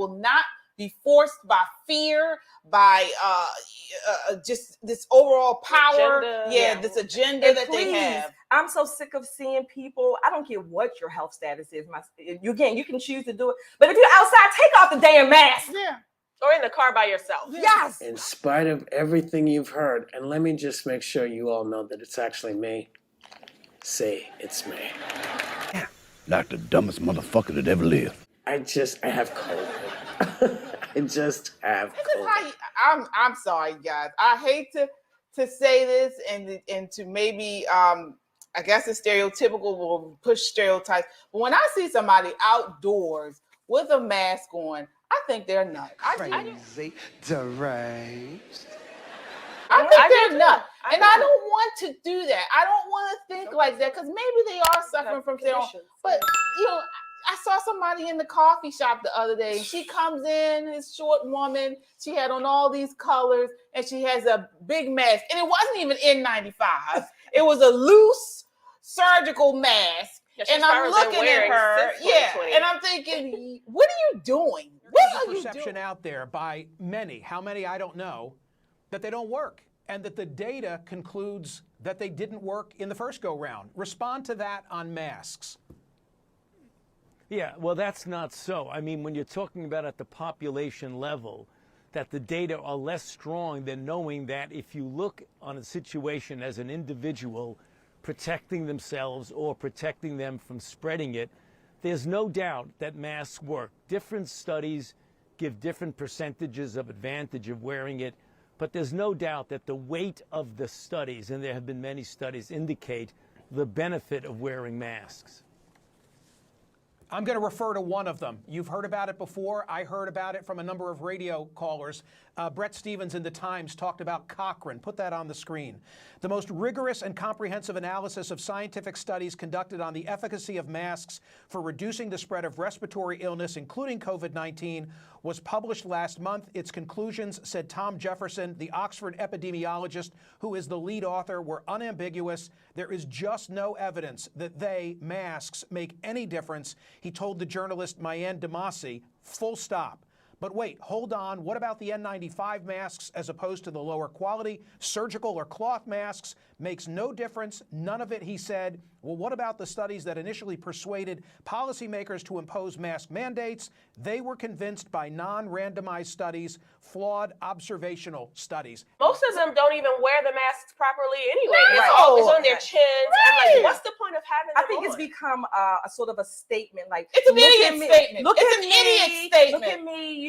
will not be forced by fear, by just this overall power. This agenda that they have. I'm so sick of seeing people. I don't care what your health status is. You can choose to do it, but if you're outside, take off the damn mask. Yeah. Or in the car by yourself. Yes. In spite of everything you've heard, and let me just make sure you all know that it's actually me. Say it's me. Yeah. Like the dumbest motherfucker that ever lived. I have COVID. I just have COVID. I'm sorry, guys. I hate to say this and to maybe I guess it's stereotypical, will push stereotypes. But when I see somebody outdoors with a mask on, I think they're nuts. Crazy, deranged. I think they're nuts. And I don't want to do that. I don't want to think like that because maybe they are suffering from conditions. But, I saw somebody in the coffee shop the other day. She comes in, this short woman. She had on all these colors, and she has a big mask. And it wasn't even N95. It was a loose surgical mask. And I'm looking at her. And I'm thinking, what are you doing? What are you doing? Perception out there by many, how many I don't know, that they don't work. And that the data concludes that they didn't work in the first go-round. Respond to that on masks. Yeah, well, that's not so. I mean, when you're talking about at the population level, that the data are less strong than knowing that if you look on a situation as an individual protecting themselves or protecting them from spreading it, there's no doubt that masks work. Different studies give different percentages of advantage of wearing it, but there's no doubt that the weight of the studies, and there have been many studies, indicate the benefit of wearing masks. I'm going to refer to one of them. You've heard about it before. I heard about it from a number of radio callers. Brett Stevens in the Times talked about Cochrane. Put that on the screen. The most rigorous and comprehensive analysis of scientific studies conducted on the efficacy of masks for reducing the spread of respiratory illness, including COVID-19, was published last month. Its conclusions, said Tom Jefferson, the Oxford epidemiologist who is the lead author, were unambiguous. There is just no evidence that masks, make any difference. He told the journalist Mayanne Demasi, full stop. But wait, hold on. What about the N95 masks as opposed to the lower quality surgical or cloth masks? Makes no difference. None of it, he said. Well, what about the studies that initially persuaded policymakers to impose mask mandates? They were convinced by non-randomized studies, flawed observational studies. Most of them don't even wear the masks properly anyway. It's on their chins. I'm like, what's the point of having them I think on? it's become a sort of a statement. Like, it's an idiot statement. It's an idiot statement. Look at me.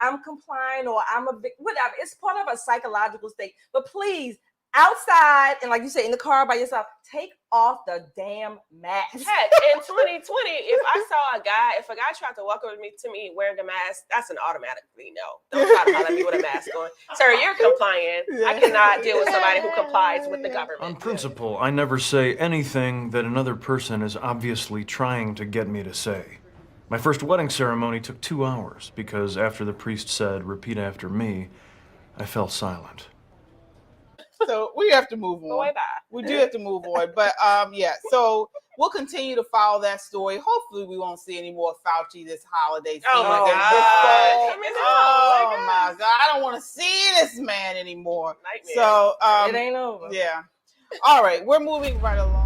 I'm complying, or I'm whatever. It's part of a psychological state. But please, outside and like you said, in the car by yourself, take off the damn mask. Heck, in 2020, if a guy tried to walk over to me wearing a mask, that's an automatically no. Don't try to holler at me with a mask on. Sir, you're complying. I cannot deal with somebody who complies with the government. On principle, I never say anything that another person is obviously trying to get me to say. My first wedding ceremony took 2 hours because after the priest said, "Repeat after me," I fell silent. So we have to move on. We do have to move on. But so we'll continue to follow that story. Hopefully we won't see any more Fauci this holiday season. Oh my God. Oh my God. I don't want to see this man anymore. Nightmare. So it ain't over. Yeah. All right. We're moving right along.